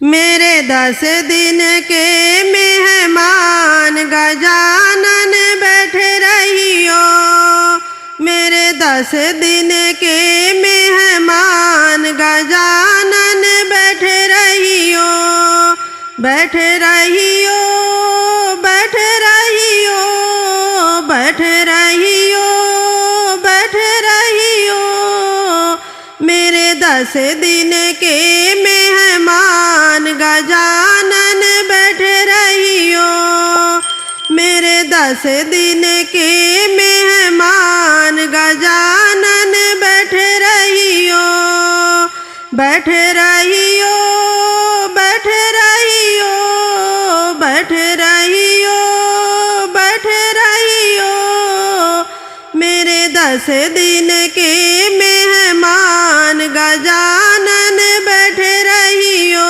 मेरे 10 दिन के मेहमान गजानन बैठे रहियो। मेरे 10 दिन के मेहमान गजानन बैठे रहियो। बैठे रहियो, बैठे रहियो, बैठे रहियो, बैठे रहियो। मेरे 10 दिन के मेहमान गजानन बैठे रहियो। मेरे 10 दिन के मेहमान गजानन बैठे रहियो। बैठे रहियो, बैठे रहियो, बैठे रहियो, बैठे रहियो। मेरे 10 दिन के मेहमान गजानन बैठे रहियो।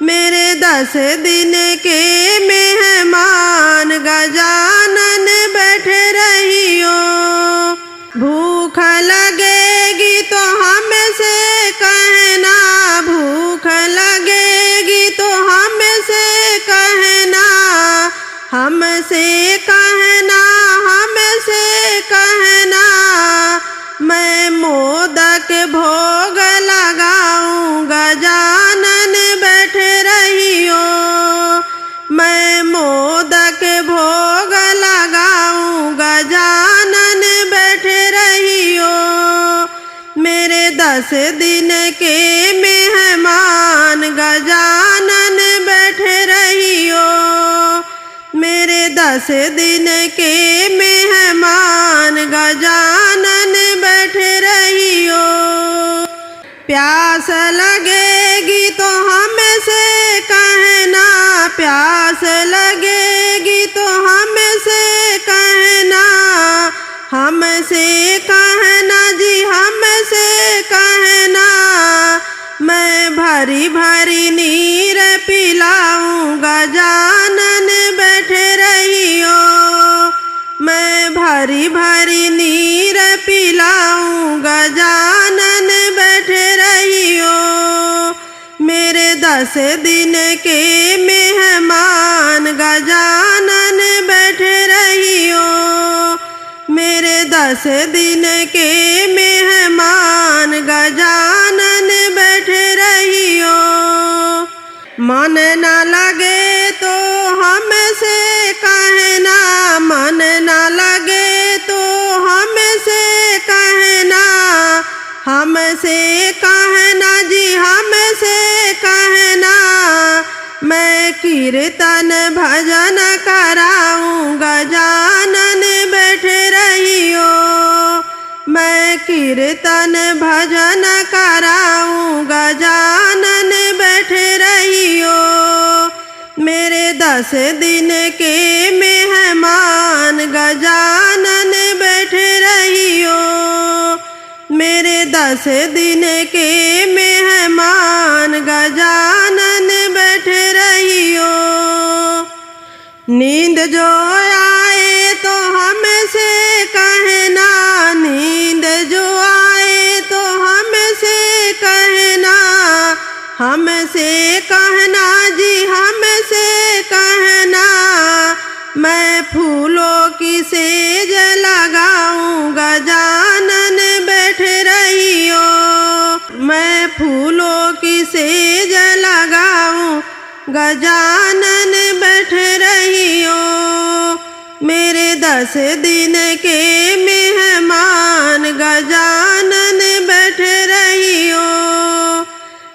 मेरे 10 दिन के मेहमान गजानन बैठे रहियो। भूख लगेगी तो हमसे कहना, भूख लगेगी तो हमसे कहना, हमसे कहना, हमसे कहना। मैं मोदक भोग लगाऊं गजानन बैठे रहियो। मैं मोदक भोग लगाऊं गजानन बैठे रहियो। मेरे 10 दिन के मेहमान गजानन बैठे रहियो। मेरे 10 दिन के मेहमान गजानन बैठे रहियो। प्यास लगेगी तो हमसे कहना, प्यास लगेगी तो हमसे कहना, हमसे कहना जी, हमसे कहना। मैं भरी भरी नीर पिलाऊं गजानन बैठे रहियो। मैं भरी भरी नीर पिलाऊं गजानन बैठे रहियो। मेरे 10 दिन के मेहमान गजानन बैठे रहियो। मेरे 10 दिन के मेहमान गजानन बैठे रहियो। मन न लगे तो हमसे कहना, मन न लगे तो हमसे कहना, हमसे कहना जी, हमसे कहना। मैं कीर्तन भजन कराऊं गजानन बैठे रहियो। मैं कीर्तन भजन कराऊं गजानन बैठे रहियो। मेरे 10 दिन के मेहमान गजानन बैठे रहियो। मेरे 10 दिन के मेहमान गजानन बैठे रहियो। नींद जो आए तो हमसे कहना, नींद जो आए तो हमसे कहना, हमसे कहना जी, हमसे कहना। मैं फूलों की सेज लगाऊं गजानन बैठे रहियो। मैं फूलों की सेज लगाऊं गजानन बैठे रहियो। मेरे 10 दिन के मेहमान गजानन बैठे रहियो।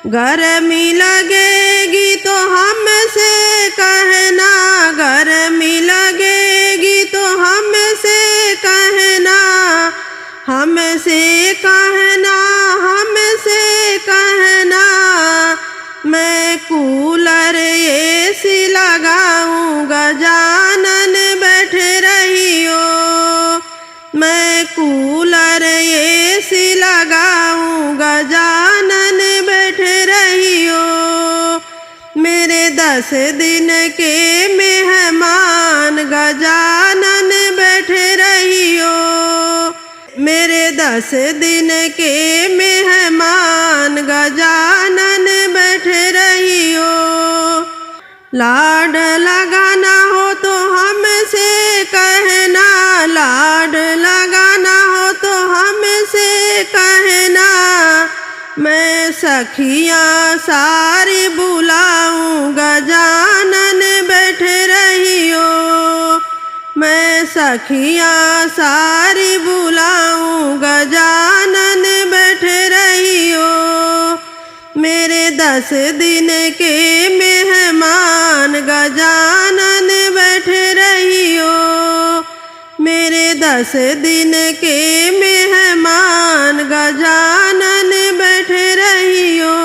गर्मी लगेगी तो हमसे कहना, गर्मी लगेगी तो हमसे कहना, हमसे कहना, हमसे कहना। मैं कूलर एसी लगाऊं गजानन बैठे रहियो। मैं कूलर एसी लगाऊं गजानन बैठे रहियो। मेरे 10 दिन के मेहमान गजानन बैठे रहियो। मेरे 10 दिन के मेहमान गजानन बैठे रहियो। लाड लगाना हो तो हमसे कहना, लाड लगाना हो तो हमसे कहना। मैं सखियाँ सारी बुलाऊं, गजानन बैठ रहियो। मैं सखियाँ सारी बुलाऊं, गजानन बैठ रहियो। मेरे 10 दिन के मेहमान, गजानन बैठ रहियो। मेरे 10 दिन के मेहमान, गजानन बैठ रहियो।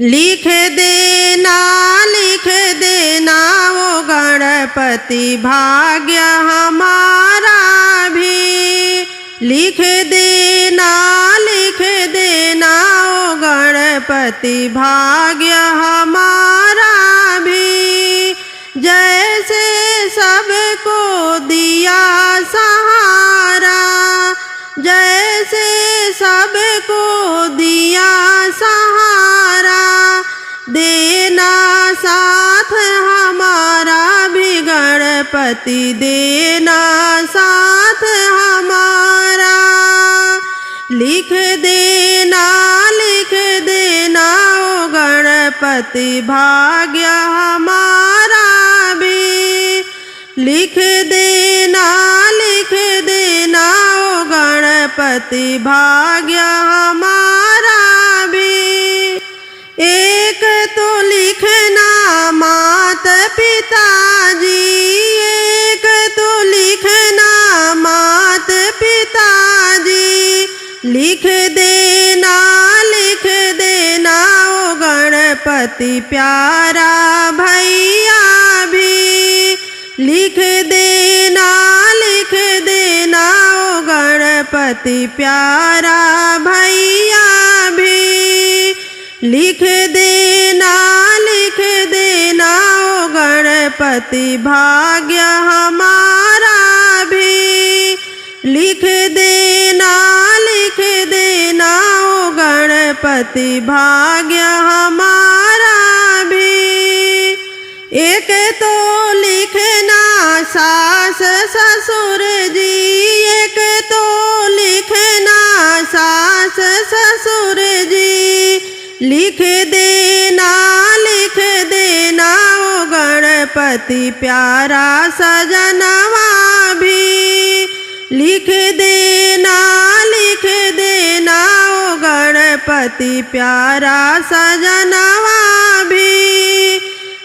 लिख देना, लिख देना वो गणपति भाग्य हमारा भी। लिख देना, लिख देना वो गणपति भाग्य हमारा भी। जैसे सबको दिया सहारा, जैसे सबको दिया सहारा, देना साथ हमारा भी गणपति, देना साथ हमारा। लिख देना, लिख देना ओ गणपति भाग्य हमारा भी। लिख देना, लिख देना ओ गणपति भाग्य हमारा भी। एक तो लिखना मात पिताजी, एक तो लिखना मात पिताजी। लिख देना, लिख देना ओ गणपति प्यारा भैया भी। लिख देना, लिख देना ओ गणपति प्यारा भैया भी। लिख देना, लिख देना ओ गणपति भाग्य हमारा भी। लिख देना, लिख देना ओ गणपति भाग्य हमारा भी। एक तो लिखना सास ससुर जी, एक तो लिखना सास ससुर जी। लिख देना, लिख देना ओ गणपति प्यारा सजनवा भी। लिख देना, लिख देना ओ गणपति प्यारा सजनवा भी।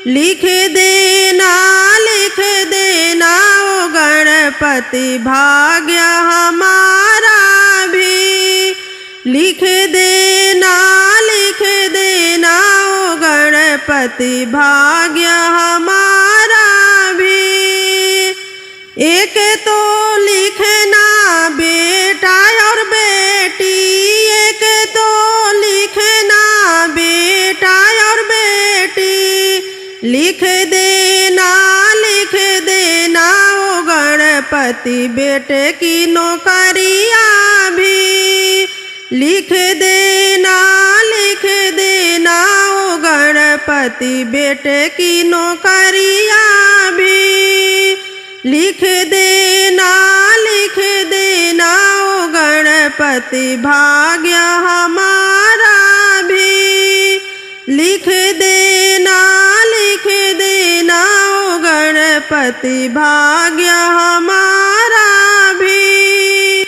लिख देना, लिख देना ओ गणपति भाग्य हमारा भी। लिख देना, लिख देना ओ गणपति भाग्य हमारा भी। एक तो लिखना बेटा और बेटी, एक तो लिखना बेटा और बेटी। लिख देना, लिख देना ओ गणपति बेटे की नौकरिया भी। लिख देना, लिख देना ओ गणपति बेटे की नौकरिया भी। लिख देना, लिख देना ओ गणपति भाग्य हमारा भी। लिख देना, लिख देना ओ गणपति भाग्य हमारा भी।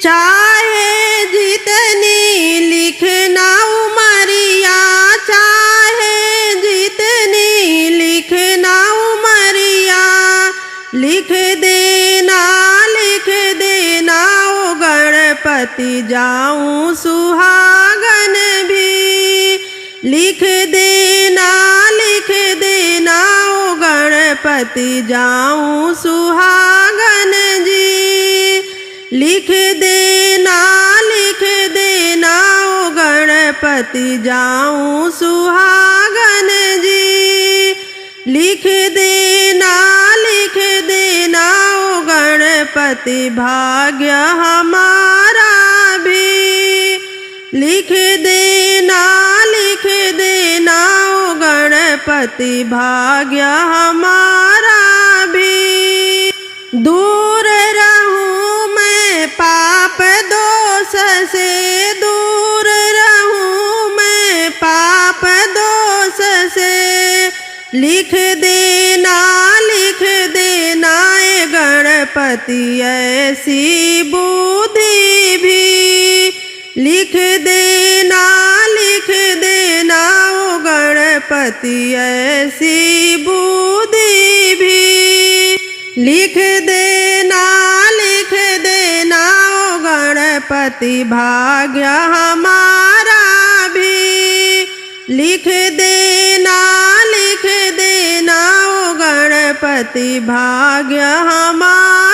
चाहे जितनी लिखना उमरिया, चाहे जितनी लिखना उमरिया। लिख देना, लिख देना ओ गणपति जाऊं सुहागन भी। लिख देना, लिख देना ओ गणपति जाऊं सुहागन जी। लिख देना, लिख देना ओ गणपति जाऊं सुहागन जी। लिख देना, लिख देना ओ गणपति भाग्य हमारा भी। लिख देना, गणपति भाग्य हमारा भी। दूर रहूं मैं पाप दोष से, दूर रहूं मैं पाप दोष से। लिख देना ए गणपति ऐसी बुद्धि भी। लिख देना ओ गणपति ऐसी बुद्धि भी। लिख देना ओ गणपति भाग्य हमारा भी। लिख देना ओ गणपति भाग्य हमारा